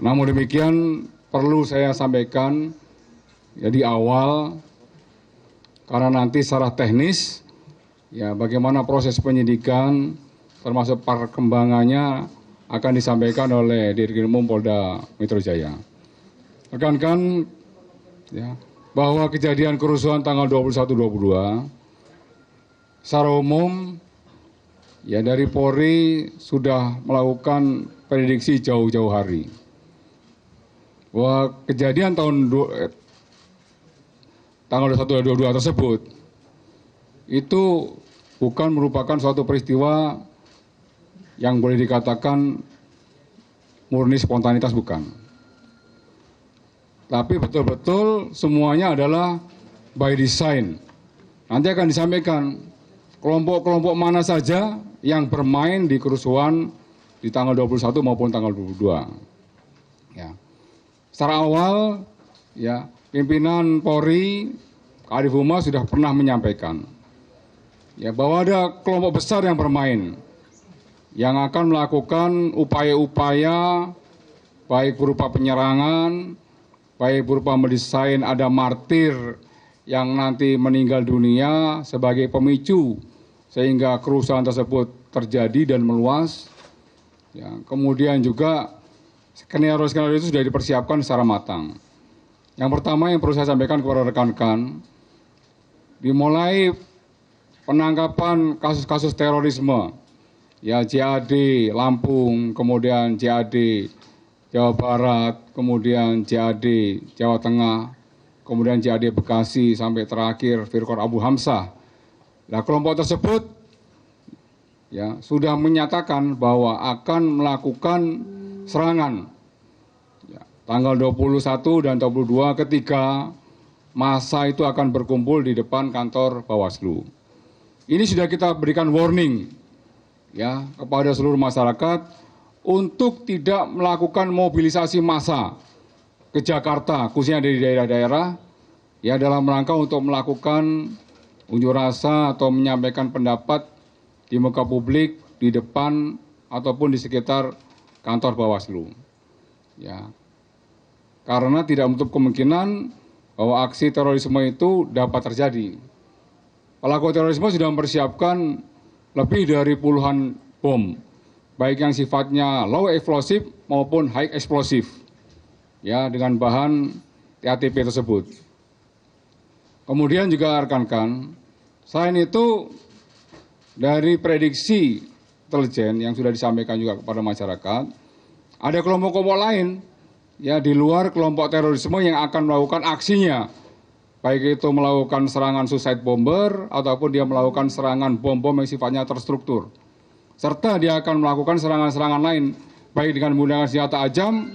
Namun demikian perlu saya sampaikan ya di awal, karena nanti secara teknis ya bagaimana proses penyidikan termasuk perkembangannya akan disampaikan oleh Dirkrimum Polda Metro Jaya. Rekan-rekan ya, bahwa kejadian kerusuhan tanggal 21-22 secara umum ya dari Polri sudah melakukan prediksi jauh-jauh hari bahwa kejadian tanggal 21-22 tersebut itu bukan merupakan suatu peristiwa yang boleh dikatakan murni spontanitas, bukan. Tapi betul-betul semuanya adalah by design. Nanti akan disampaikan kelompok-kelompok mana saja yang bermain di kerusuhan di tanggal 21 maupun tanggal 22. Ya. Secara awal, ya, pimpinan Polri, Kadif Humas sudah pernah menyampaikan ya, bahwa ada kelompok besar yang bermain, yang akan melakukan upaya-upaya baik berupa penyerangan, baik berupa mendesain ada martir yang nanti meninggal dunia sebagai pemicu sehingga kerusuhan tersebut terjadi dan meluas. Ya, kemudian juga skenario-skenario itu sudah dipersiapkan secara matang. Yang pertama yang perlu saya sampaikan kepada rekan-rekan, dimulai penangkapan kasus-kasus terorisme, ya JAD Lampung, kemudian JAD Jawa Barat, kemudian JAD Jawa Tengah, kemudian JAD Bekasi, sampai terakhir Firkor Abu Hamzah. Nah, kelompok tersebut ya sudah menyatakan bahwa akan melakukan serangan ya, tanggal 21 dan 22 ketika massa itu akan berkumpul di depan kantor Bawaslu. Ini sudah kita berikan warning ya kepada seluruh masyarakat untuk tidak melakukan mobilisasi massa ke Jakarta, khususnya dari daerah-daerah ya, dalam rangka untuk melakukan unjuk rasa atau menyampaikan pendapat di muka publik, di depan ataupun di sekitar kantor Bawaslu. Ya. Karena tidak menutup kemungkinan bahwa aksi terorisme itu dapat terjadi. Pelaku terorisme sudah mempersiapkan lebih dari puluhan bom, baik yang sifatnya low explosive maupun high explosive, ya, dengan bahan TATP tersebut. Kemudian juga rekan-rekan, selain itu dari prediksi intelijen yang sudah disampaikan juga kepada masyarakat, ada kelompok-kelompok lain ya di luar kelompok terorisme yang akan melakukan aksinya, baik itu melakukan serangan suicide bomber ataupun dia melakukan serangan bom-bom yang sifatnya terstruktur, serta dia akan melakukan serangan-serangan lain baik dengan menggunakan senjata tajam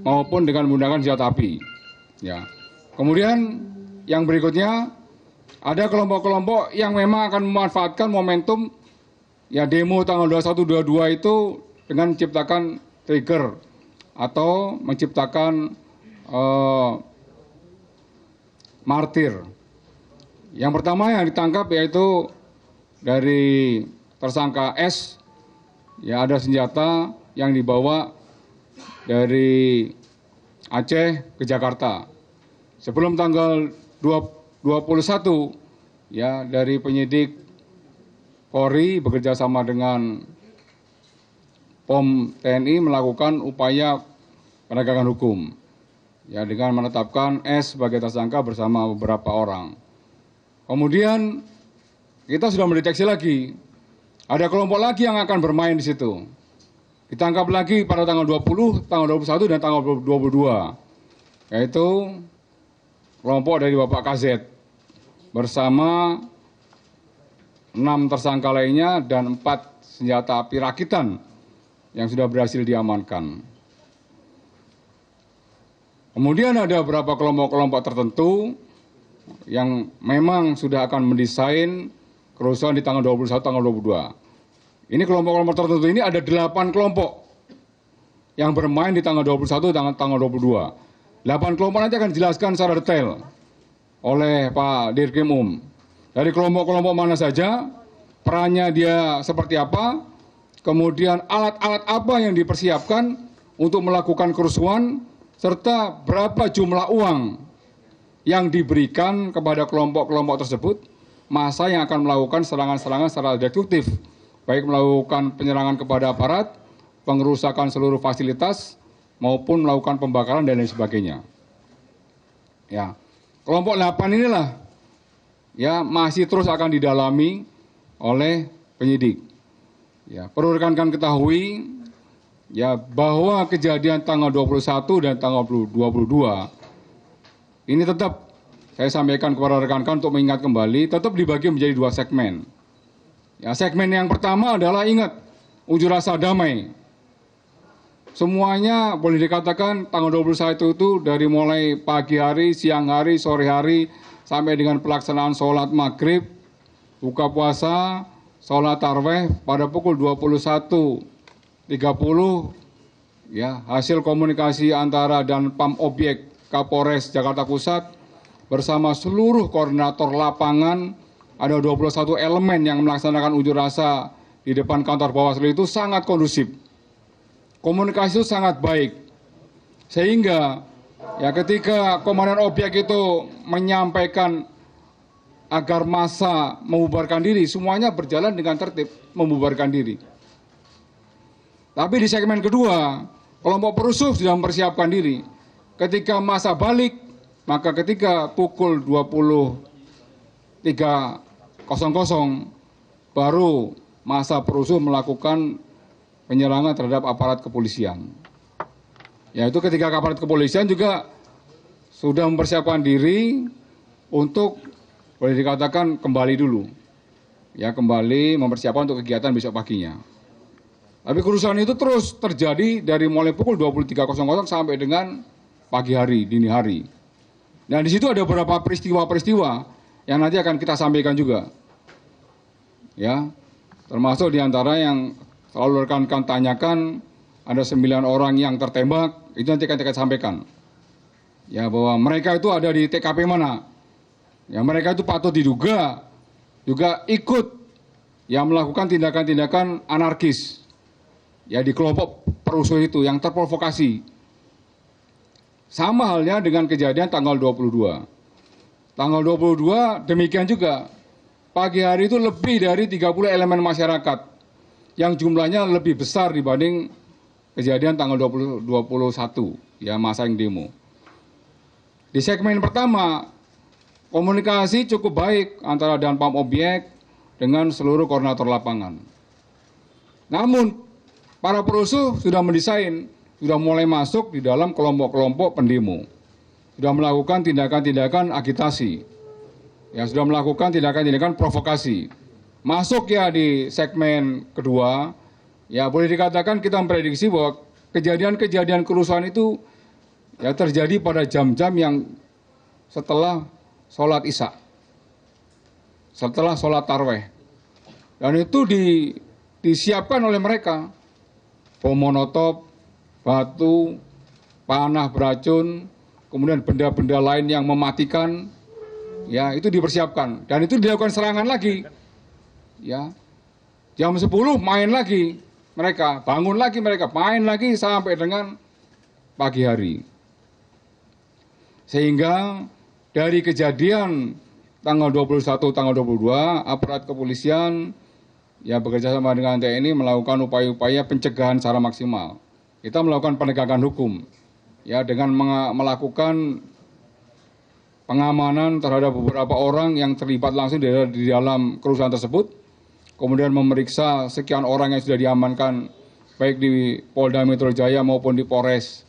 maupun dengan menggunakan senjata api. Ya. Kemudian yang berikutnya ada kelompok-kelompok yang memang akan memanfaatkan momentum ya demo tanggal 21-22 itu dengan menciptakan trigger atau menciptakan martir. Yang pertama yang ditangkap yaitu dari tersangka S, ya, ada senjata yang dibawa dari Aceh ke Jakarta. Sebelum tanggal 21 ya, dari penyidik Polri bekerja sama dengan POM TNI melakukan upaya penegakan hukum ya, dengan menetapkan S sebagai tersangka bersama beberapa orang. Kemudian kita sudah mendeteksi lagi ada kelompok lagi yang akan bermain di situ. Ditangkap lagi pada tanggal 20, tanggal 21 dan tanggal 22. Yaitu kelompok dari Bapak KZ bersama 6 tersangka lainnya dan 4 senjata api rakitan yang sudah berhasil diamankan. Kemudian ada beberapa kelompok-kelompok tertentu yang memang sudah akan mendesain kerusuhan di tanggal 21, tanggal 22. Ini kelompok-kelompok tertentu ini ada 8 kelompok yang bermain di tanggal 21 dan tanggal 22. 8 kelompok nanti akan dijelaskan secara detail oleh Pak Dirkrimum. Dari kelompok-kelompok mana saja, perannya dia seperti apa, kemudian alat-alat apa yang dipersiapkan untuk melakukan kerusuhan, serta berapa jumlah uang yang diberikan kepada kelompok-kelompok tersebut, massa yang akan melakukan serangan-serangan secara destruktif, baik melakukan penyerangan kepada aparat, pengerusakan seluruh fasilitas, maupun melakukan pembakaran dan lain sebagainya. Ya, kelompok 8 inilah ya masih terus akan didalami oleh penyidik. Ya, perlu rekan-rekan ketahui ya bahwa kejadian tanggal 21 dan tanggal 22 ini tetap saya sampaikan kepada rekan-rekan untuk mengingat kembali, tetap dibagi menjadi 2 segmen. Ya, segmen yang pertama adalah ingat unjuk rasa damai. Semuanya boleh dikatakan tanggal 21 itu dari mulai pagi hari, siang hari, sore hari, sampai dengan pelaksanaan sholat maghrib, buka puasa, sholat tarawih pada pukul 21.30, ya, hasil komunikasi antara Danpam Objek Kapolres Jakarta Pusat bersama seluruh koordinator lapangan, ada 21 elemen yang melaksanakan unjuk rasa di depan kantor Bawaslu itu sangat kondusif. Komunikasi itu sangat baik, sehingga ya ketika komandan objek itu menyampaikan agar massa membubarkan diri, semuanya berjalan dengan tertib membubarkan diri. Tapi di segmen kedua, kelompok perusuh sudah mempersiapkan diri. Ketika massa balik, maka ketika pukul 23.00 baru massa perusuh melakukan penyerangan terhadap aparat kepolisian. Yaitu ketika aparat kepolisian juga sudah mempersiapkan diri untuk boleh dikatakan kembali dulu. Ya, kembali mempersiapkan untuk kegiatan besok paginya. Tapi kerusuhan itu terus terjadi dari mulai pukul 23.00 sampai dengan pagi hari, dini hari. Dan di situ ada beberapa peristiwa-peristiwa yang nanti akan kita sampaikan juga. Ya, termasuk diantara yang selalu rekan-rekan tanyakan, ada 9 orang yang tertembak, itu nanti akan kita sampaikan. Ya, bahwa mereka itu ada di TKP mana. Ya, mereka itu patut diduga juga ikut yang melakukan tindakan-tindakan anarkis. Ya, di kelompok perusuh itu yang terprovokasi. Sama halnya dengan kejadian tanggal 22. Tanggal 22 demikian juga. Pagi hari itu lebih dari 30 elemen masyarakat yang jumlahnya lebih besar dibanding kejadian tanggal 21, ya, masa yang demo. Di segmen pertama, komunikasi cukup baik antara Danpam Objek dengan seluruh koordinator lapangan. Namun, para perusuh sudah mendesain, sudah mulai masuk di dalam kelompok-kelompok pendemo. Sudah melakukan tindakan-tindakan agitasi. Ya, sudah melakukan tindakan-tindakan provokasi. Masuk ya di segmen kedua, ya boleh dikatakan kita memprediksi bahwa kejadian-kejadian kerusuhan itu ya terjadi pada jam-jam yang setelah sholat isya, setelah sholat tarawih. Dan itu disiapkan oleh mereka, bom molotov, batu, panah beracun, kemudian benda-benda lain yang mematikan, ya itu dipersiapkan. Dan itu dilakukan serangan lagi. Ya, jam 10 main lagi mereka, bangun lagi mereka, main lagi sampai dengan pagi hari. Sehingga dari kejadian tanggal 21, tanggal 22, aparat kepolisian ya bekerja sama dengan TNI melakukan upaya-upaya pencegahan secara maksimal. Kita melakukan penegakan hukum ya dengan melakukan pengamanan terhadap beberapa orang yang terlibat langsung di dalam kerusuhan tersebut. Kemudian memeriksa sekian orang yang sudah diamankan baik di Polda Metro Jaya maupun di Polres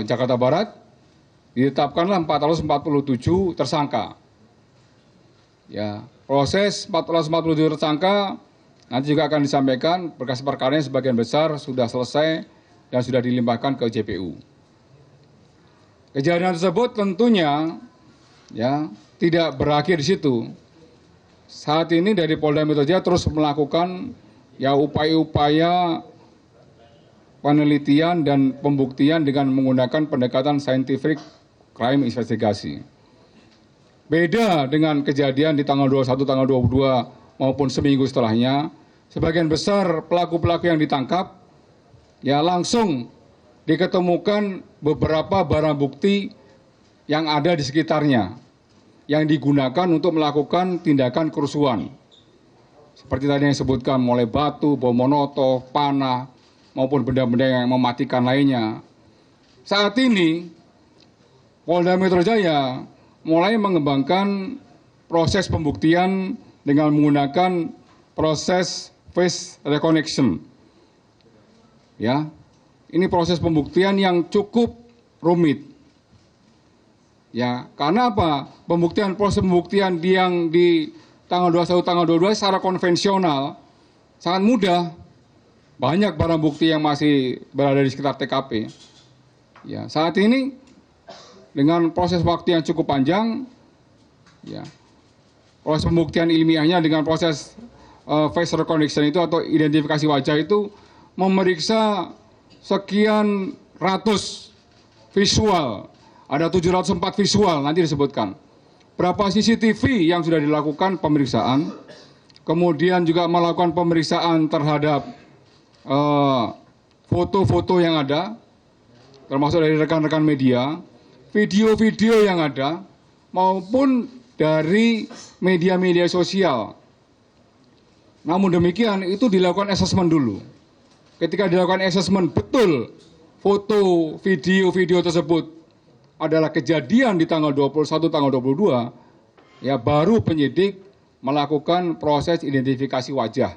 Jakarta Barat. Ditetapkanlah 447 tersangka. Ya, proses 447 tersangka nanti juga akan disampaikan, berkas perkaranya sebagian besar sudah selesai dan sudah dilimpahkan ke JPU. Kejadian tersebut tentunya ya tidak berakhir di situ. Saat ini dari Polda Metro Jaya terus melakukan ya upaya-upaya penelitian dan pembuktian dengan menggunakan pendekatan scientific crime investigasi. Beda dengan kejadian di tanggal 21, tanggal 22 maupun seminggu setelahnya, sebagian besar pelaku-pelaku yang ditangkap ya langsung diketemukan beberapa barang bukti yang ada di sekitarnya yang digunakan untuk melakukan tindakan kerusuhan. Seperti tadi yang disebutkan, mulai batu, bom molotov, panah, maupun benda-benda yang mematikan lainnya. Saat ini, Polda Metro Jaya mulai mengembangkan proses pembuktian dengan menggunakan proses face recognition. Ya, ini proses pembuktian yang cukup rumit. Ya, karena apa? Proses pembuktian yang di tanggal 21, tanggal 22 secara konvensional sangat mudah. Banyak barang bukti yang masih berada di sekitar TKP. Ya, saat ini dengan proses waktu yang cukup panjang, ya, proses pembuktian ilmiahnya dengan proses face recognition itu atau identifikasi wajah itu memeriksa sekian ratus visual. Ada 704 visual, nanti disebutkan. Berapa CCTV yang sudah dilakukan pemeriksaan, kemudian juga melakukan pemeriksaan terhadap foto-foto yang ada, termasuk dari rekan-rekan media, video-video yang ada, maupun dari media-media sosial. Namun demikian, itu dilakukan asesmen dulu. Ketika dilakukan asesmen, betul foto, video tersebut adalah kejadian di tanggal 21, tanggal 22, ya baru penyidik melakukan proses identifikasi wajah.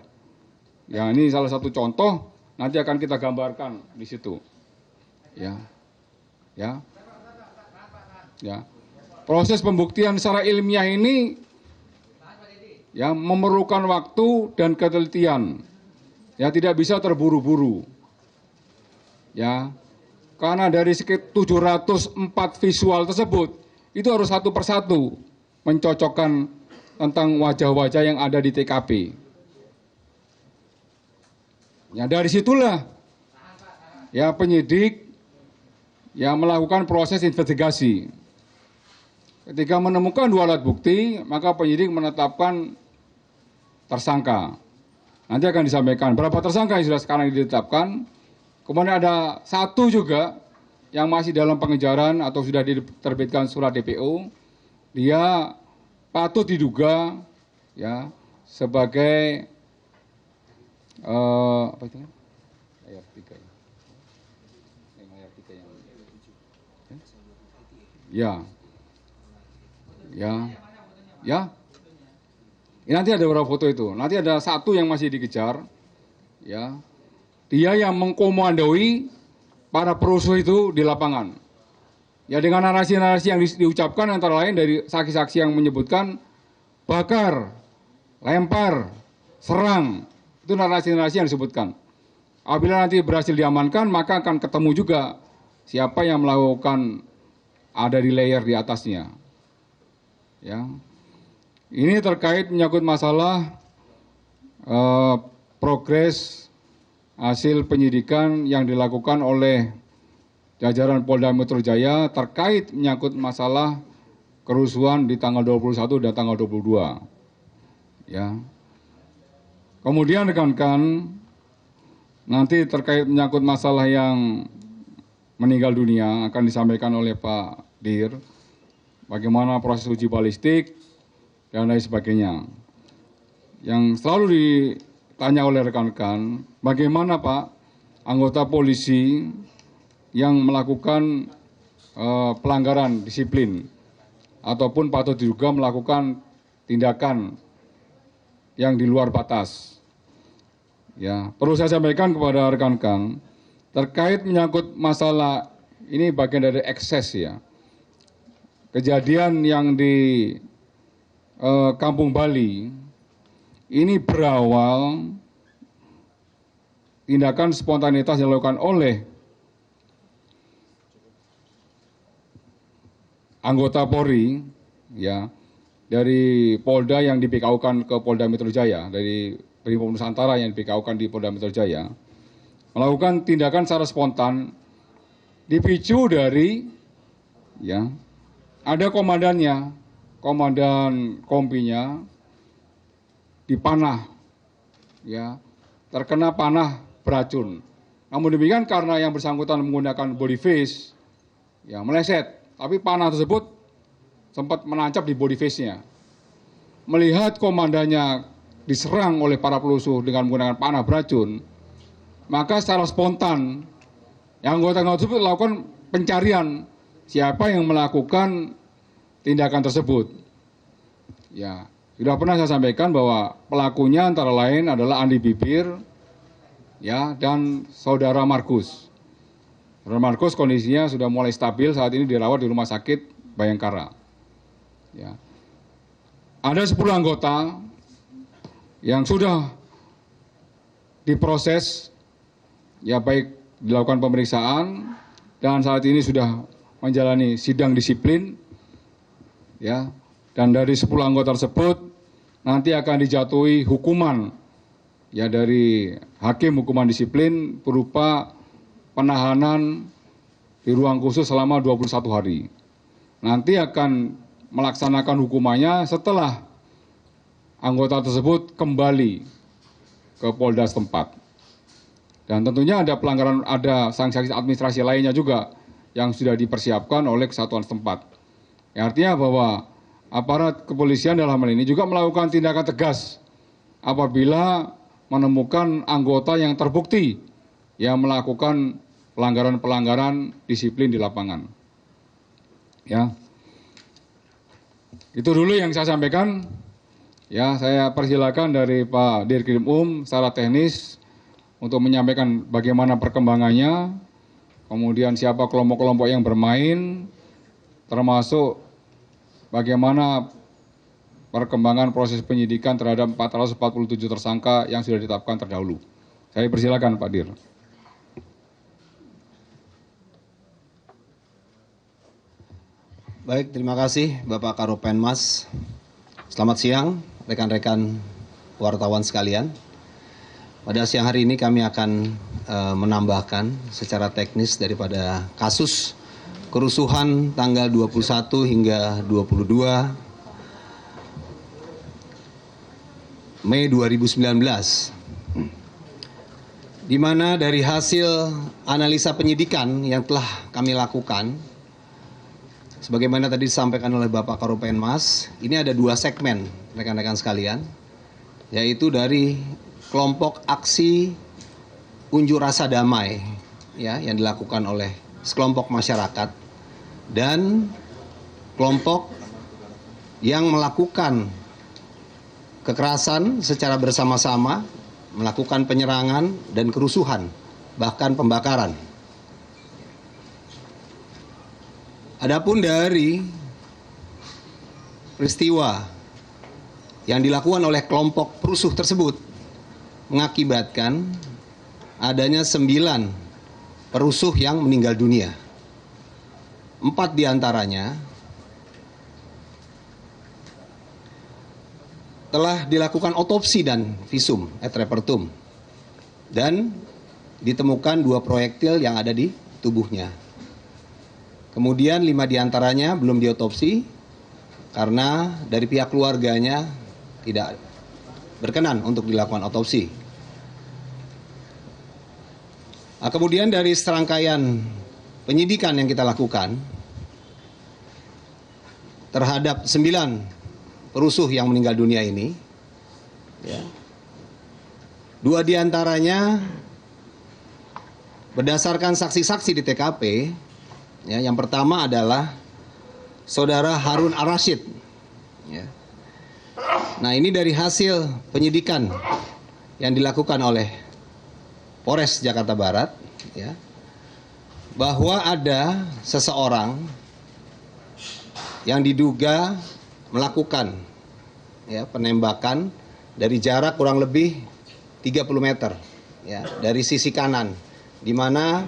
Ya, ini salah satu contoh, nanti akan kita gambarkan di situ. Ya. Proses pembuktian secara ilmiah ini ya memerlukan waktu dan ketelitian. Ya, tidak bisa terburu-buru. Ya. Karena dari sekitar 704 visual tersebut, itu harus satu persatu mencocokkan tentang wajah-wajah yang ada di TKP. Ya, dari situlah ya penyidik yang melakukan proses investigasi. Ketika menemukan 2 alat bukti, maka penyidik menetapkan tersangka. Nanti akan disampaikan berapa tersangka yang sudah sekarang ditetapkan. Kemudian ada 1 juga yang masih dalam pengejaran atau sudah diterbitkan surat DPO. Dia patut diduga ya sebagai apa itu? Ayat 3 ya. Ayat 3 yang ya. Ini nanti ada beberapa foto itu. Nanti ada 1 yang masih dikejar. Ya. Dia yang mengkomandoi para perusuh itu di lapangan. Ya, dengan narasi-narasi yang diucapkan antara lain dari saksi-saksi yang menyebutkan bakar, lempar, serang. Itu narasi-narasi yang disebutkan. Apabila nanti berhasil diamankan, maka akan ketemu juga siapa yang melakukan ada di layer di atasnya. Ya. Ini terkait menyangkut masalah progres hasil penyidikan yang dilakukan oleh jajaran Polda Metro Jaya terkait menyangkut masalah kerusuhan di tanggal 21 dan tanggal 22. Ya. Kemudian rekan-rekan, nanti terkait menyangkut masalah yang meninggal dunia akan disampaikan oleh Pak Dir, bagaimana proses uji balistik dan lain sebagainya. Yang selalu ditanya oleh rekan-rekan, bagaimana Pak anggota polisi yang melakukan pelanggaran disiplin ataupun patut diduga melakukan tindakan yang di luar batas. Ya, perlu saya sampaikan kepada rekan-rekan terkait menyangkut masalah ini bagian dari ekses ya. Kejadian yang di Kampung Bali ini berawal tindakan spontanitas yang dilakukan oleh anggota Polri ya dari Polda yang di PKU-kan ke Polda Metro Jaya, dari Brimob Nusantara yang di PKU-kan di Polda Metro Jaya, melakukan tindakan secara spontan dipicu dari ya ada komandannya, komandan kompinya dipanah ya, terkena panah beracun. Namun demikian karena yang bersangkutan menggunakan body face, ya meleset, tapi panah tersebut sempat menancap di body face-nya. Melihat komandannya diserang oleh para pelusuh dengan menggunakan panah beracun, maka secara spontan yang anggota tersebut melakukan pencarian siapa yang melakukan tindakan tersebut. Ya, sudah pernah saya sampaikan bahwa pelakunya antara lain adalah Andi Bibir, ya, dan saudara Markus. Saudara Markus kondisinya sudah mulai stabil, saat ini dirawat di Rumah Sakit Bayangkara. Ya. Ada 10 anggota yang sudah diproses, ya baik dilakukan pemeriksaan dan saat ini sudah menjalani sidang disiplin, ya. Dan dari 10 anggota tersebut nanti akan dijatuhi hukuman, ya dari hakim hukuman disiplin berupa penahanan di ruang khusus selama 21 hari. Nanti akan melaksanakan hukumannya setelah anggota tersebut kembali ke Polda setempat. Dan tentunya ada pelanggaran, ada sanksi administrasi lainnya juga yang sudah dipersiapkan oleh kesatuan setempat. Ya, artinya bahwa aparat kepolisian dalam hal ini juga melakukan tindakan tegas apabila menemukan anggota yang terbukti yang melakukan pelanggaran-pelanggaran disiplin di lapangan. Ya, itu dulu yang saya sampaikan. Ya, saya persilakan dari Pak Dirkrim secara teknis untuk menyampaikan bagaimana perkembangannya, kemudian siapa kelompok-kelompok yang bermain, termasuk bagaimana perkembangan proses penyidikan terhadap 447 tersangka yang sudah ditetapkan terdahulu. Saya persilakan Pak Dir. Baik, terima kasih Bapak Karopenmas. Selamat siang rekan-rekan wartawan sekalian. Pada siang hari ini kami akan menambahkan secara teknis daripada kasus kerusuhan tanggal 21 hingga 22 Mei 2019, di mana dari hasil analisa penyidikan yang telah kami lakukan, sebagaimana tadi disampaikan oleh Bapak Karopenmas, ini ada 2 segmen rekan-rekan sekalian, yaitu dari kelompok aksi unjuk rasa damai, ya, yang dilakukan oleh sekelompok masyarakat, dan kelompok yang melakukan kekerasan secara bersama-sama, melakukan penyerangan dan kerusuhan, bahkan pembakaran. Adapun dari peristiwa yang dilakukan oleh kelompok perusuh tersebut mengakibatkan adanya 9 perusuh yang meninggal dunia. 4 diantaranya telah dilakukan otopsi dan visum et repertum, dan ditemukan 2 proyektil yang ada di tubuhnya. Kemudian 5 diantaranya belum diotopsi karena dari pihak keluarganya tidak berkenan untuk dilakukan otopsi. Nah, kemudian dari serangkaian penyidikan yang kita lakukan terhadap 9 perusuh yang meninggal dunia ini, ya, 2 diantaranya berdasarkan saksi-saksi di TKP. Ya, yang pertama adalah Saudara Harun Ar-Rasyid. Ya. Nah, ini dari hasil penyidikan yang dilakukan oleh Polres Jakarta Barat, ya, bahwa ada seseorang yang diduga melakukan, ya, penembakan dari jarak kurang lebih 30 meter, ya, dari sisi kanan, di mana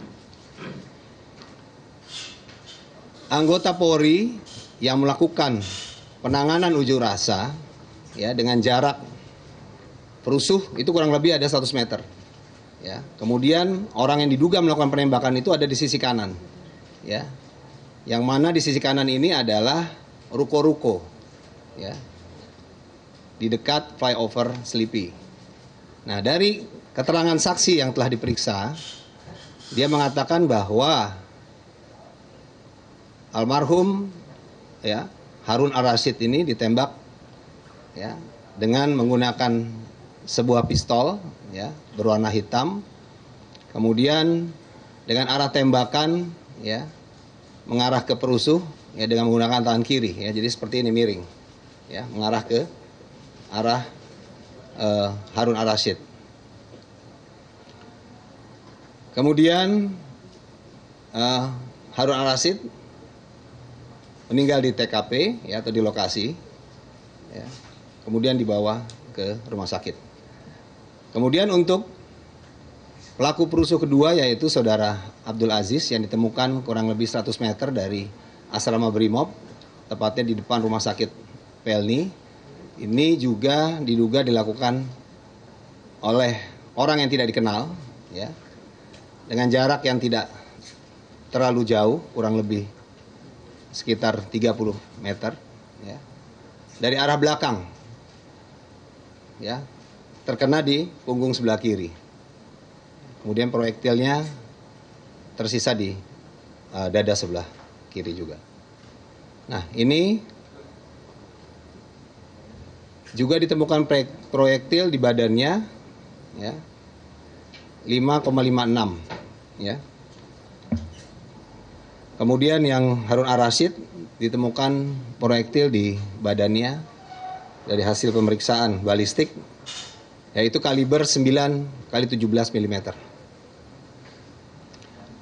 anggota Polri yang melakukan penanganan unjuk rasa, ya, dengan jarak perusuh itu kurang lebih ada 100 meter. Ya. Kemudian orang yang diduga melakukan penembakan itu ada di sisi kanan. Ya. Yang mana di sisi kanan ini adalah ruko-ruko, ya, di dekat flyover Sleepy. Nah, dari keterangan saksi yang telah diperiksa, dia mengatakan bahwa almarhum ya Harun Ar-Rasyid ini ditembak ya dengan menggunakan sebuah pistol ya berwarna hitam, kemudian dengan arah tembakan ya mengarah ke perusuh ya dengan menggunakan tangan kiri ya, jadi seperti ini miring ya mengarah ke arah Harun Ar-Rasyid. Kemudian Harun Ar-Rasyid meninggal di TKP ya atau di lokasi ya. Kemudian dibawa ke rumah sakit. Kemudian untuk pelaku perusuh kedua yaitu saudara Abdul Aziz yang ditemukan kurang lebih 100 meter dari asrama Brimob, tepatnya di depan rumah sakit Pelni. Ini juga diduga dilakukan oleh orang yang tidak dikenal ya, dengan jarak yang tidak terlalu jauh, kurang lebih sekitar 30 meter ya, dari arah belakang ya, terkena di punggung sebelah kiri. Kemudian proyektilnya tersisa di dada sebelah kiri juga. Nah, ini juga ditemukan proyektil di badannya ya, 5,56 ya. Kemudian yang Harun Ar-Rasyid ditemukan proyektil di badannya dari hasil pemeriksaan balistik yaitu kaliber 9 kali 17 mm.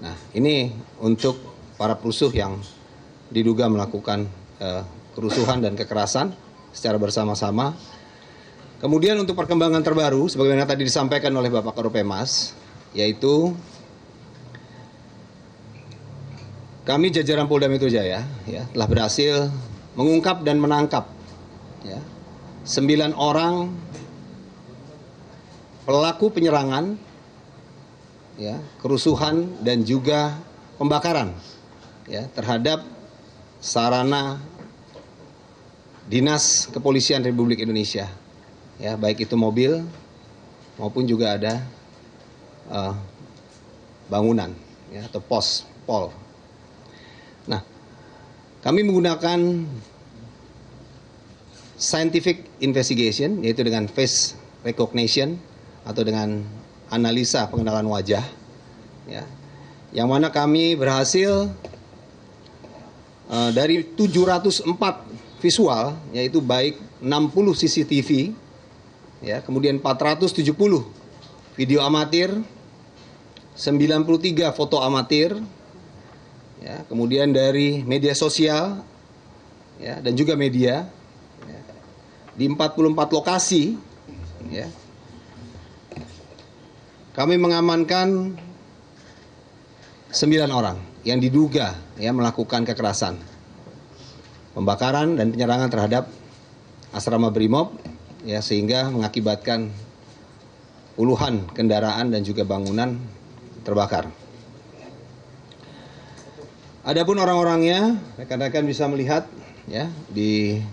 Nah, ini untuk para perusuh yang diduga melakukan kerusuhan dan kekerasan secara bersama-sama. Kemudian untuk perkembangan terbaru sebagaimana tadi disampaikan oleh Bapak Karopenmas, yaitu kami jajaran Polda Metro Jaya ya, telah berhasil mengungkap dan menangkap ya, 9 orang pelaku penyerangan, ya, kerusuhan dan juga pembakaran ya, terhadap sarana Dinas Kepolisian Republik Indonesia, ya, baik itu mobil maupun juga ada bangunan ya, atau pol. Nah, kami menggunakan scientific investigation, yaitu dengan face recognition atau dengan analisa pengenalan wajah, ya, yang mana kami berhasil dari 704 visual, yaitu baik 60 CCTV, ya, kemudian 470 video amatir, 93 foto amatir, ya, kemudian dari media sosial, ya, dan juga media, ya, di 44 lokasi, ya, kami mengamankan 9 orang yang diduga ya melakukan kekerasan, pembakaran dan penyerangan terhadap asrama Brimob, ya, sehingga mengakibatkan puluhan kendaraan dan juga bangunan terbakar. Adapun orang-orangnya, rekan-rekan bisa melihat ya di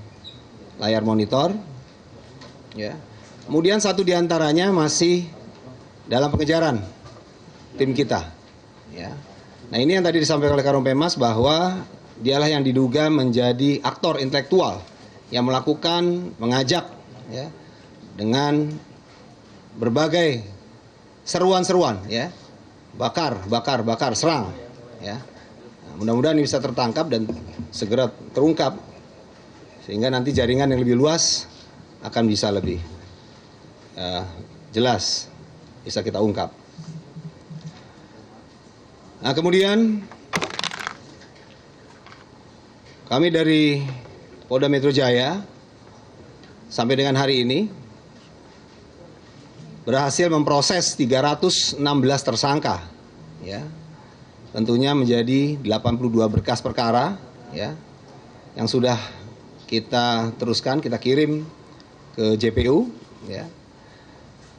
layar monitor, ya. Kemudian satu diantaranya masih dalam pengejaran tim kita, ya. Nah, ini yang tadi disampaikan oleh Karopenmas bahwa dialah yang diduga menjadi aktor intelektual yang melakukan, mengajak, ya, dengan berbagai seruan-seruan, ya, bakar, serang, ya. Nah, mudah-mudahan ini bisa tertangkap dan segera terungkap sehingga nanti jaringan yang lebih luas akan bisa lebih jelas bisa kita ungkap. Nah, kemudian kami dari Polda Metro Jaya sampai dengan hari ini berhasil memproses 316 tersangka, ya. Tentunya menjadi 82 berkas perkara, ya, yang sudah kita teruskan, kita kirim ke JPU, ya.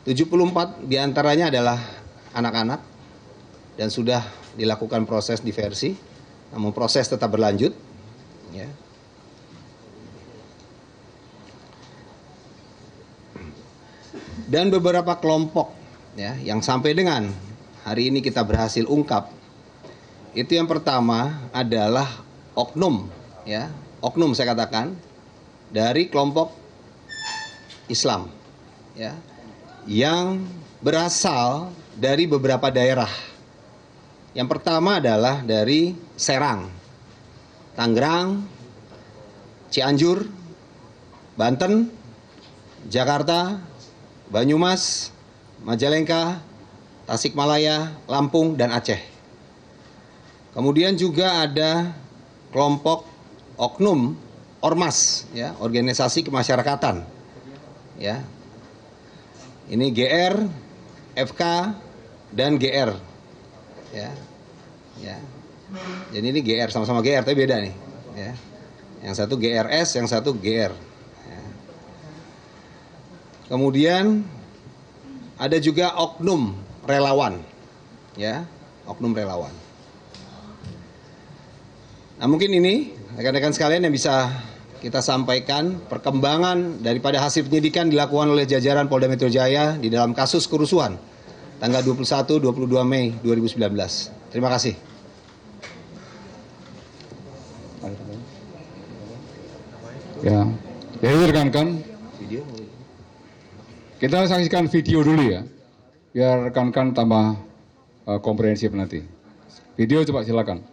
74 diantaranya adalah anak-anak dan sudah dilakukan proses diversi, namun proses tetap berlanjut, ya. Dan beberapa kelompok, ya, yang sampai dengan hari ini kita berhasil ungkap, itu yang pertama adalah oknum, ya, oknum saya katakan dari kelompok Islam, ya, yang berasal dari beberapa daerah. Yang pertama adalah dari Serang, Tangerang, Cianjur, Banten, Jakarta, Banyumas, Majalengka, Tasikmalaya, Lampung, dan Aceh. Kemudian juga ada kelompok oknum ormas, ya, organisasi kemasyarakatan, ya. Ini GR, FK, dan GR, ya, ya. Jadi ini GR, sama-sama GR tapi beda nih, ya. Yang satu GRS, yang satu GR. Ya. Kemudian ada juga oknum relawan, ya, oknum relawan. Nah, mungkin ini rekan-rekan sekalian yang bisa kita sampaikan perkembangan daripada hasil penyidikan dilakukan oleh jajaran Polda Metro Jaya di dalam kasus kerusuhan tanggal 21-22 Mei 2019. Terima kasih. Ya, jadi rekan-rekan, kita saksikan video dulu ya, biar rekan-rekan tambah komprehensif nanti. Video coba silakan.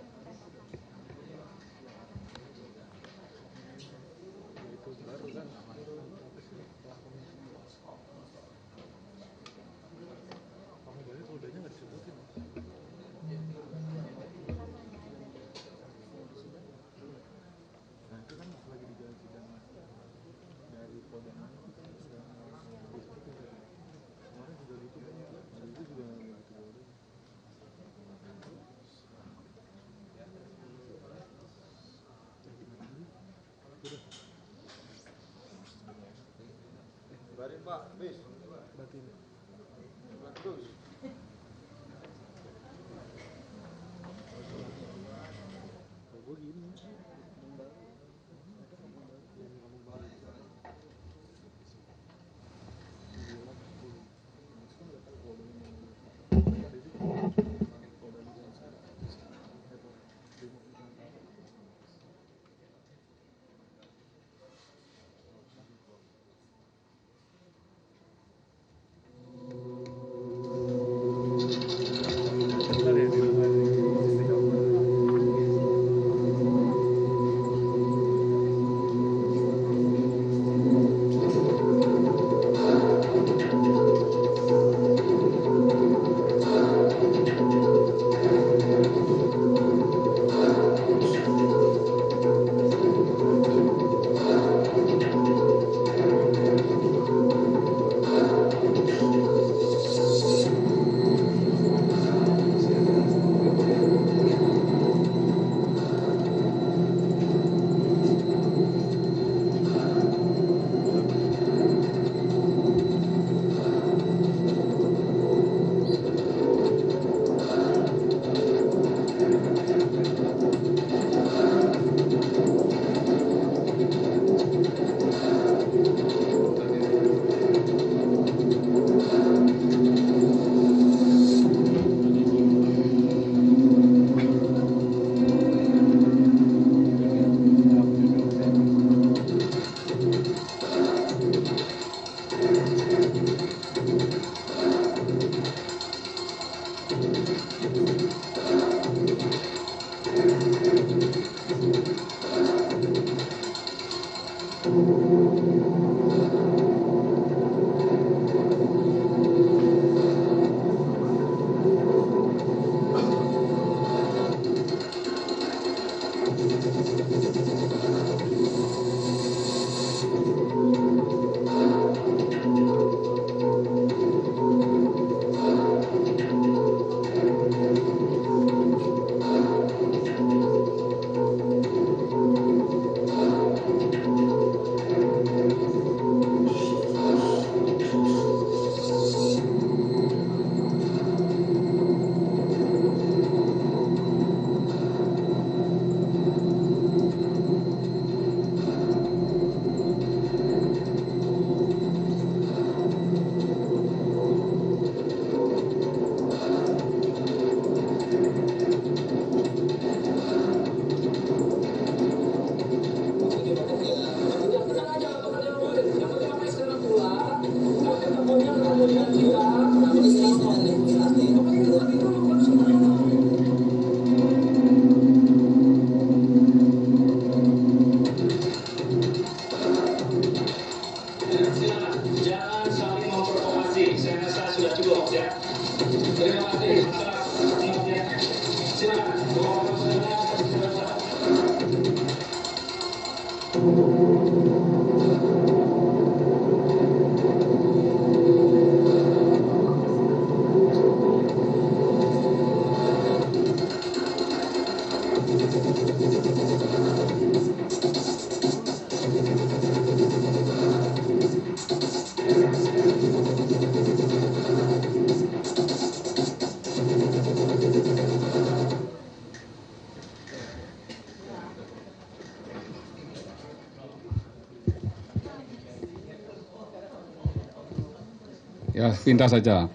Ya, pintas saja.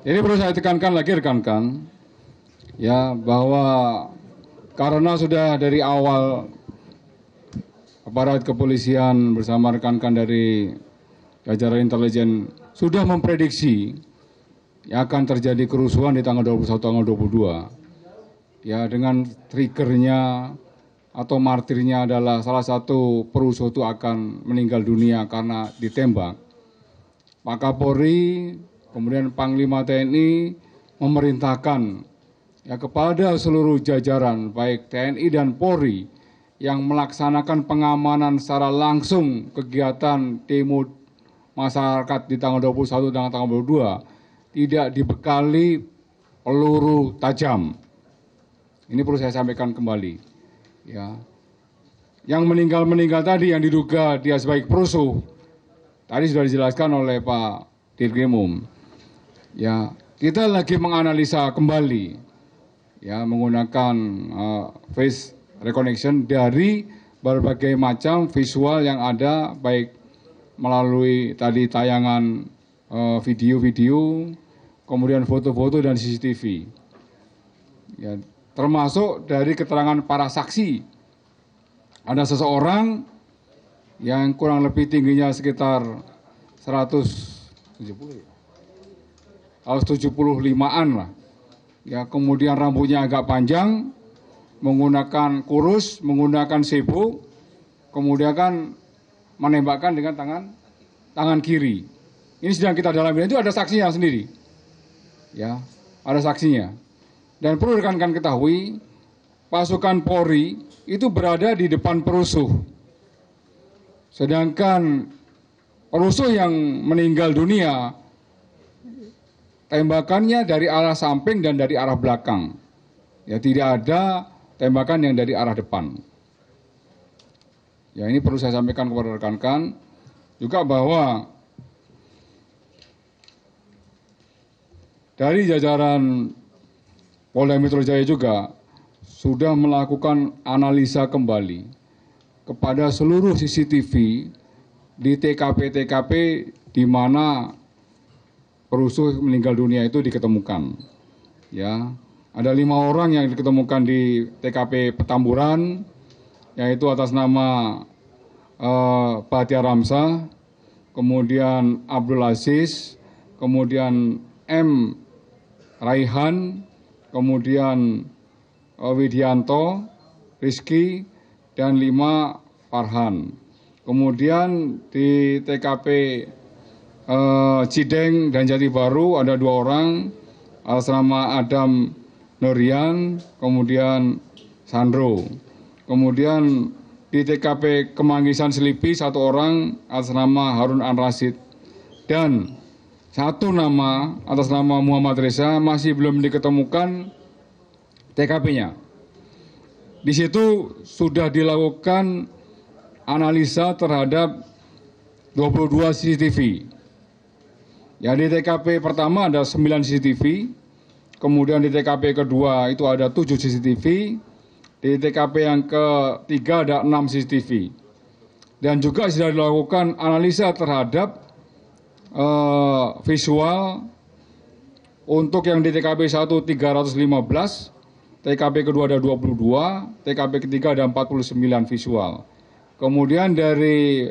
Ini perlu saya tekankan lagi rekan-rekan, ya, bahwa karena sudah dari awal aparat kepolisian bersama rekan-rekan dari jajaran intelijen sudah memprediksi ya akan terjadi kerusuhan di tanggal 21, tanggal 22. Ya, dengan triggernya atau martirnya adalah salah satu perusuh itu akan meninggal dunia karena ditembak. Pak Kapolri, kemudian Panglima TNI memerintahkan ya kepada seluruh jajaran baik TNI dan Polri yang melaksanakan pengamanan secara langsung kegiatan demo masyarakat di tanggal 21 dan tanggal 22 tidak dibekali peluru tajam. Ini perlu saya sampaikan kembali. Ya. Yang meninggal tadi yang diduga dia sebagai perusuh, tadi sudah dijelaskan oleh Pak Dirkrimum. Ya, kita lagi menganalisa kembali, ya, menggunakan face recognition dari berbagai macam visual yang ada, baik melalui tadi tayangan video-video, kemudian foto-foto dan CCTV. Ya, termasuk dari keterangan para saksi. Ada seseorang yang kurang lebih tingginya sekitar 175-an lah. Ya, kemudian rambutnya agak panjang, menggunakan kurus, menggunakan sebo, kemudian kan menembakkan dengan tangan kiri. Ini sedang kita dalami, itu ada saksinya sendiri. Ya, ada saksinya. Dan perlu rekan-rekan ketahui, pasukan Polri itu berada di depan perusuh. Sedangkan perusuh yang meninggal dunia, tembakannya dari arah samping dan dari arah belakang. Ya, tidak ada tembakan yang dari arah depan. Ya, ini perlu saya sampaikan kepada rekan-rekan juga bahwa dari jajaran Polda Metro Jaya juga sudah melakukan analisa kembali kepada seluruh CCTV di TKP-TKP di mana perusuh meninggal dunia itu diketemukan. Ya, ada 5 orang yang diketemukan di TKP Petamburan, yaitu atas nama Batia Ramsa, kemudian Abdul Aziz, kemudian M. Raihan, kemudian Widianto, Rizky, dan 5 Farhan. Kemudian di TKP Cideng dan Jati Baru ada 2 orang, atas nama Adam Nurian, kemudian Sandro. Kemudian di TKP Kemanggisan Selipi 1 orang atas nama Harun An-Rasid. Dan 1 nama atas nama Muhammad Reza masih belum diketemukan TKP-nya. Di situ sudah dilakukan analisa terhadap 22 CCTV. Ya, di TKP pertama ada 9 CCTV, kemudian di TKP kedua itu ada 7 CCTV, di TKP yang ketiga ada 6 CCTV. Dan juga sudah dilakukan analisa terhadap visual untuk yang di TKP 1 315, TKP kedua ada 22, TKP ketiga ada 49 visual. Kemudian dari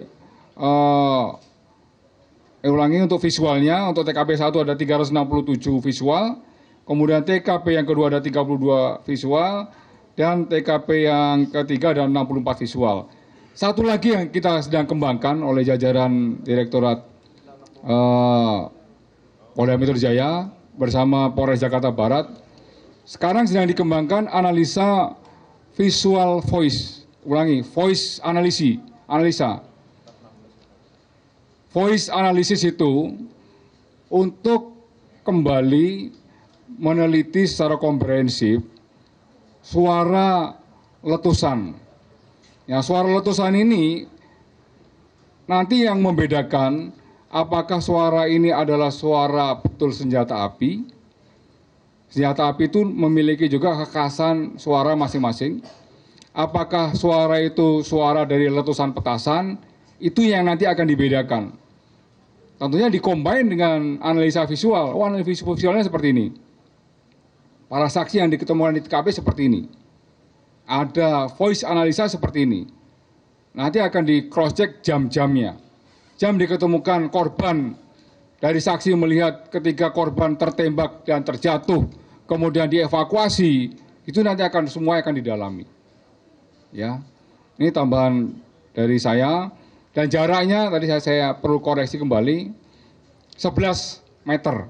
ulangi untuk visualnya, untuk TKP 1 ada 367 visual, kemudian TKP yang kedua ada 32 visual, dan TKP yang ketiga ada 64 visual. Satu lagi yang kita sedang kembangkan oleh jajaran Direktorat Polda Metro Jaya bersama Polres Jakarta Barat, Sekarang sedang dikembangkan analisa visual voice. Ulangi, voice analisa. Voice analysis itu untuk kembali meneliti secara komprehensif suara letusan. Ya, suara letusan ini nanti yang membedakan apakah suara ini adalah suara betul senjata api. Senjata api itu memiliki juga kekhasan suara masing-masing. Apakah suara itu suara dari letusan petasan, itu yang nanti akan dibedakan. Tentunya dikombin dengan analisa visual. Oh, analisa visualnya seperti ini. Para saksi yang diketemukan di TKP seperti ini. Ada voice analisa seperti ini. Nanti akan di cross check jam-jamnya. Jam diketemukan korban, dari saksi melihat ketika korban tertembak dan terjatuh, kemudian dievakuasi, itu nanti akan semua akan didalami. Ya, ini tambahan dari saya. Dan jaraknya tadi saya perlu koreksi kembali, 11 meter.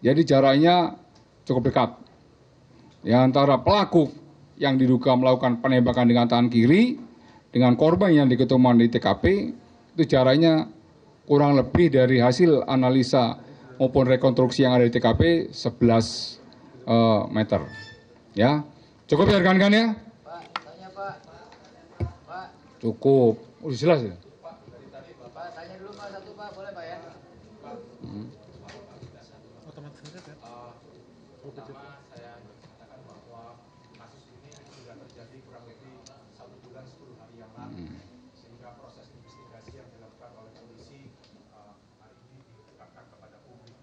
Jadi jaraknya cukup dekat. Ya, antara pelaku yang diduga melakukan penembakan dengan tangan kiri dengan korban yang diketemukan di TKP, itu jaraknya kurang lebih dari hasil analisa maupun rekonstruksi yang ada di TKP 11 meter. Ya, cukup ya rekan-rekan ya? Pak, tanya Pak. Pak, Cukup, udah jelas ya? Pak, tanya dulu Pak satu Pak, boleh Pak ya? Pertama, saya katakan bahwa kasus ini sudah terjadi kurang lebih 1 bulan 10 hari yang lalu, sehingga proses investigasi yang dilakukan oleh polisi hari ini diungkapkan kepada publik.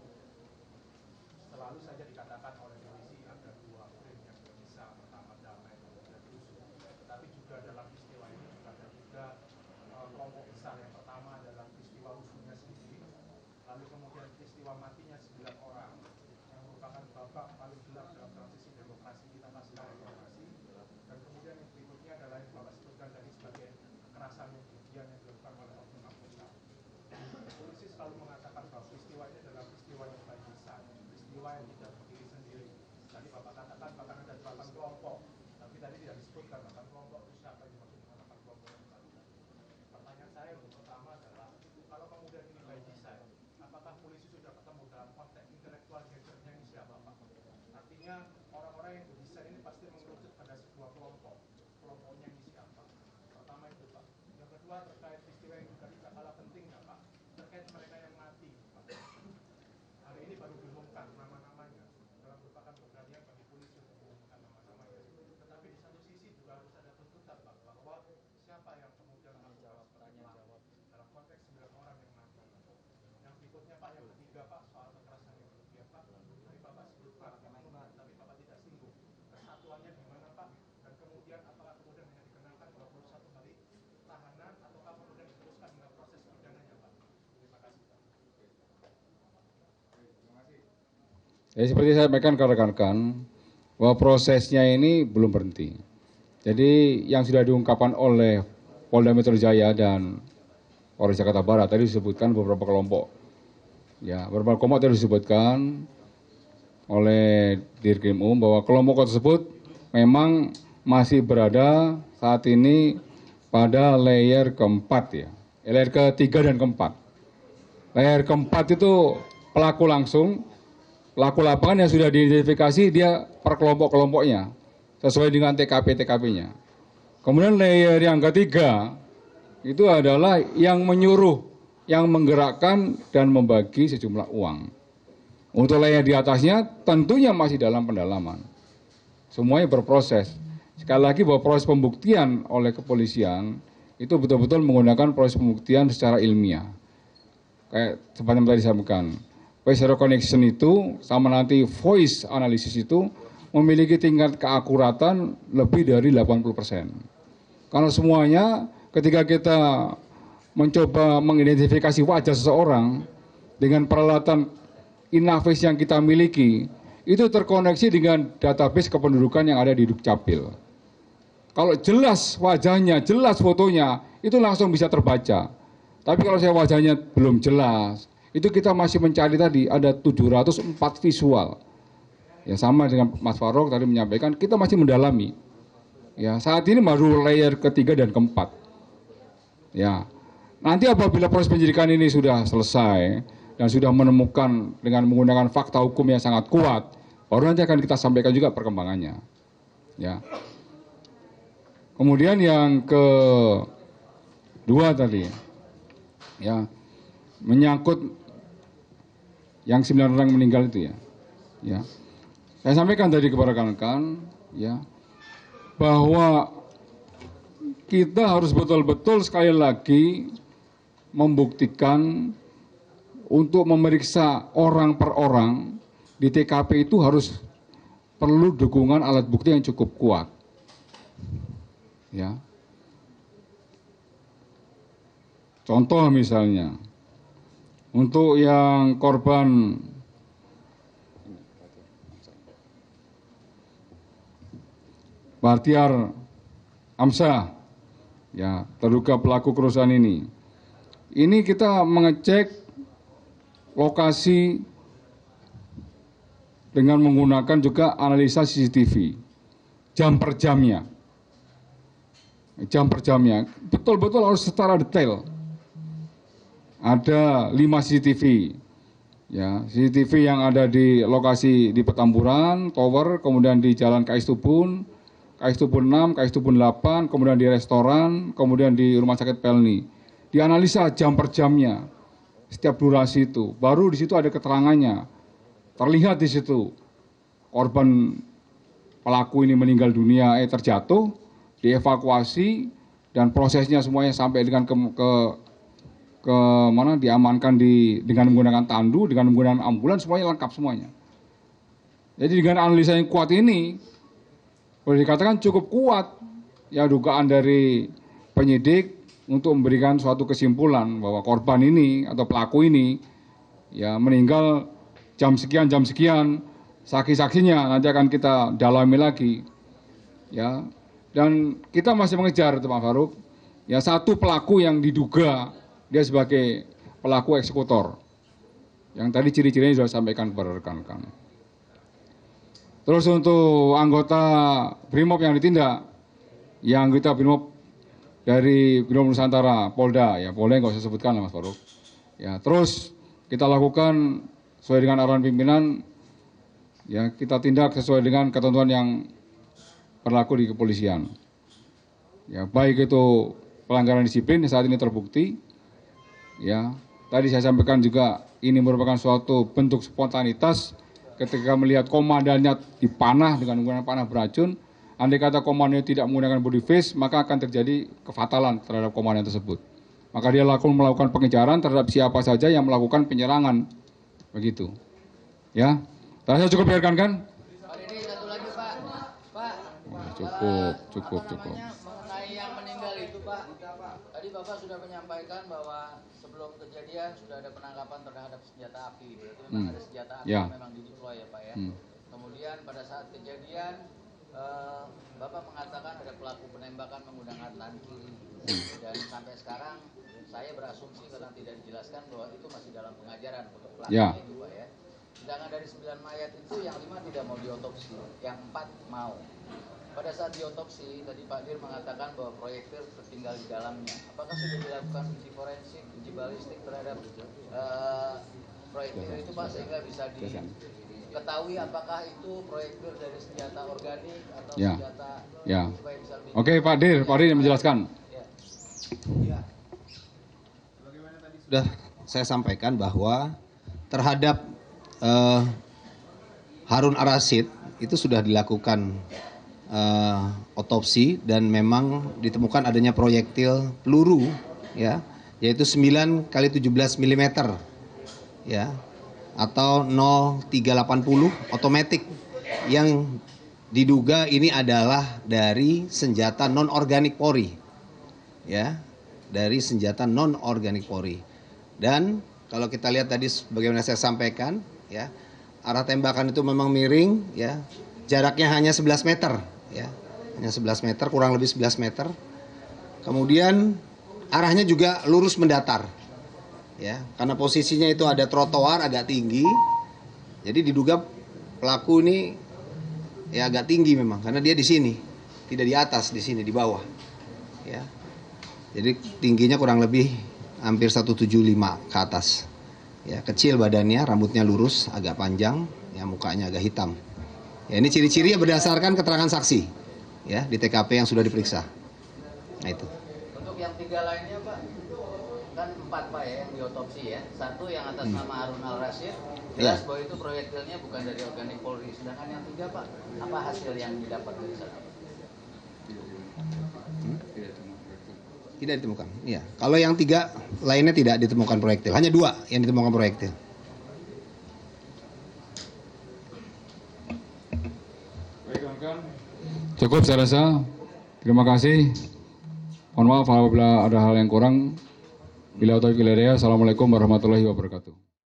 Selalu saja dikatakan oleh polisi ada 2 frame yang bisa, pertama damai, kemudian rusuh. Tetapi juga dalam peristiwa ini juga ada 3 kelompok besar. Yang pertama adalah peristiwa rusuhnya sendiri, lalu kemudian peristiwa matinya 9 orang, yang merupakan babak paling gelap dalam transisi demokrasi kita pasca reformasi. Dan kemudian yang berikutnya adalah yang Bapak sebutkan tadi sebagai kekerasan yang kemudian yang dilakukan oleh oknum anggota. Polisi selalu mengatakan bahwa peristiwa ini adalah peristiwa yang by design, peristiwa yang tidak berdiri sendiri. Tadi Bapak katakan bahkan ada 8 kelompok, tapi tadi tidak disebutkan 8 kelompok itu siapa yang dimaksud dengan 8 kelompok yang tadi. Pertanyaan saya yang pertama adalah, kalau kemudian ini by design, apakah polisi sudah ketemu dalam konteks intelektual gendernya ini siapa Pak? Artinya orang-orang yang berdesain ini pasti mengerucut pada sebuah kelompok. Kelompoknya ini siapa? Pertama itu Pak. Yang kedua terkait peristiwa yang juga tidak kalah pentingnya Pak, terkait mereka yang mati Pak. Hari ini baru diumumkan nama-namanya, dalam merupakan keberanian bagi polisi untuk mengumumkan nama-namanya. Tetapi di satu sisi juga harus ada tuntutan Pak, bahwa siapa yang kemudian menjawab pertanyaan jawab dalam konteks 9 orang yang mati. Yang berikutnya Pak, yang ketiga Pak, soal kekerasan yang berlebihan Pak. Tadi Bapak sebutkan oknum, tapi Bapak tidak singgung. Kesatuannya di mana Pak? Dan kemudian apakah kemudian hanya dikenakan 21 kali tahanan, ataukah kemudian diteruskan dengan proses pidananya Pak? Terima kasih Pak. Ya, seperti saya sampaikan ke rekan-rekan, bahwa prosesnya ini belum berhenti. Jadi yang sudah diungkapkan oleh Polda Metro Jaya dan Polres Jakarta Barat tadi disebutkan beberapa kelompok. Ya, beberapa kelompok tadi disebutkan oleh Dirkrim bahwa kelompok tersebut memang masih berada saat ini pada layer keempat ya. Layer ketiga dan keempat. Layer keempat itu pelaku langsung, pelaku lapangan yang sudah diidentifikasi dia per kelompok-kelompoknya sesuai dengan TKP-TKP-nya. Kemudian layer yang ketiga itu adalah yang menyuruh, yang menggerakkan dan membagi sejumlah uang. Untuk layer di atasnya tentunya masih dalam pendalaman. Semuanya berproses. Sekali lagi bahwa proses pembuktian oleh kepolisian itu betul-betul menggunakan proses pembuktian secara ilmiah. Kayak seperti yang tadi saya sampaikan. Voice recognition itu sama nanti voice analysis itu memiliki tingkat keakuratan lebih dari 80%. Karena semuanya ketika kita mencoba mengidentifikasi wajah seseorang dengan peralatan Inavis yang kita miliki, itu terkoneksi dengan database kependudukan yang ada di Dukcapil. Kalau jelas wajahnya, jelas fotonya, itu langsung bisa terbaca. Tapi kalau saya wajahnya belum jelas, itu kita masih mencari tadi ada 704 visual. Ya sama dengan Mas Farouk tadi menyampaikan, kita masih mendalami. Ya, saat ini baru layer ketiga dan keempat. Ya, nanti apabila proses penyidikan ini sudah selesai dan sudah menemukan dengan menggunakan fakta hukum yang sangat kuat, baru nanti akan kita sampaikan juga perkembangannya. Ya. Kemudian yang kedua tadi, ya, menyangkut yang 9 orang meninggal itu ya. Ya. Saya sampaikan tadi kepada rekan-rekan, ya, bahwa kita harus betul-betul sekali lagi membuktikan untuk memeriksa orang per orang di TKP itu harus perlu dukungan alat bukti yang cukup kuat. Ya. Contoh misalnya, untuk yang korban Bahtiar Amsah, ya, terduga pelaku kerusuhan ini. Ini kita mengecek lokasi dengan menggunakan juga analisa CCTV, jam per jamnya. Jam per jamnya, betul-betul harus secara detail. Ada 5 CCTV, ya, CCTV yang ada di lokasi di Petamburan, Tower, kemudian di Jalan KS Tubun, KS Tubun 6, KS Tubun 8, kemudian di restoran, kemudian di Rumah Sakit Pelni. Dianalisa jam per jamnya, setiap durasi itu. Baru di situ ada keterangannya. Terlihat di situ korban pelaku ini meninggal dunia, terjatuh, dievakuasi, dan prosesnya semuanya sampai dengan ke mana diamankan dengan menggunakan tandu, dengan menggunakan ambulans, semuanya lengkap semuanya. Jadi dengan analisa yang kuat ini, boleh dikatakan cukup kuat ya dugaan dari penyidik untuk memberikan suatu kesimpulan bahwa korban ini atau pelaku ini ya meninggal jam sekian, saksi-saksinya nanti akan kita dalami lagi. Ya. Dan kita masih mengejar itu Pak Farouk, ya, satu pelaku yang diduga dia sebagai pelaku eksekutor. Yang tadi ciri-cirinya sudah sampaikan kepada rekan-rekan. Terus untuk anggota BRIMOB yang ditindak, yang kita BRIMOB dari BRIMOB Nusantara, Polda, ya Polda nggak usah sebutkan lah Mas Farouk. Ya, terus kita lakukan sesuai dengan arahan pimpinan, ya kita tindak sesuai dengan ketentuan yang berlaku di kepolisian. Ya, baik itu pelanggaran disiplin yang saat ini terbukti, ya tadi saya sampaikan juga ini merupakan suatu bentuk spontanitas. Ketika melihat komandannya dipanah dengan menggunakan panah beracun, andai kata komandannya tidak menggunakan body vest, maka akan terjadi kefatalan terhadap komandan tersebut. Maka dia melakukan pengejaran terhadap siapa saja yang melakukan penyerangan. Begitu. Ya. Saya cukup biarkan kan? Pak Didi, satu lagi Pak. Pak. Cukup. Mengenai yang meninggal itu Pak, tadi Bapak sudah menyampaikan bahwa sebelum kejadian sudah ada penangkapan terhadap senjata api. Berarti memang ada senjata api yang memang dideploy ya Pak ya. Kemudian pada saat kejadian Bapak mengatakan ada pelaku penembakan menggunakan tangan kiri. Dan sampai sekarang saya berasumsi karena tidak dijelaskan bahwa itu masih dalam pengajaran untuk pelakunya itu Pak ya. Sedangkan dari 9 mayat itu yang 5 tidak mau diotopsi, yang 4 mau. Pada saat diotopsi, tadi Pak Dir mengatakan bahwa proyektil tertinggal di dalamnya. Apakah sudah dilakukan uji forensik, uji balistik terhadap proyektil itu Pak, sehingga bisa diketahui apakah itu proyektil dari senjata organik atau senjata supaya bisa lebih... Oke Pak Dir menjelaskan. Ya. Sebagaimana tadi sudah saya sampaikan bahwa terhadap Harun Ar-Rasyid itu sudah dilakukan otopsi dan memang ditemukan adanya proyektil peluru ya, yaitu 9 x 17 mm ya, atau 0380 otomatik yang diduga ini adalah dari senjata non organik Polri ya, dari senjata non organik Polri. Dan kalau kita lihat tadi bagaimana saya sampaikan ya, arah tembakan itu memang miring ya, jaraknya hanya 11 meter ya, hanya 11 meter, kurang lebih 11 meter. Kemudian arahnya juga lurus mendatar ya, karena posisinya itu ada trotoar agak tinggi, jadi diduga pelaku ini ya agak tinggi memang karena dia di sini, tidak di atas, di sini di bawah. Ya. Jadi tingginya kurang lebih hampir 175 ke atas. Ya, kecil badannya, rambutnya lurus, agak panjang, ya mukanya agak hitam. Ya, ini ciri-cirinya berdasarkan keterangan saksi ya di TKP yang sudah diperiksa. Nah itu. Untuk yang 3 lainnya Pak, kan 4 Pak ya yang diotopsi ya. 1 yang atas nama Harun Al-Rasyid, jelas bahwa itu proyektilnya bukan dari organik Polri. Sedangkan yang 3 Pak, apa hasil yang didapat dari sana? Tidak ditemukan. Iya. Kalau yang 3 lainnya tidak ditemukan proyektil. Hanya 2 yang ditemukan proyektil. Cukup saya rasa. Terima kasih. Mohon maaf apabila ada hal yang kurang. Bila taufiq hidayah. Assalamualaikum warahmatullahi wabarakatuh.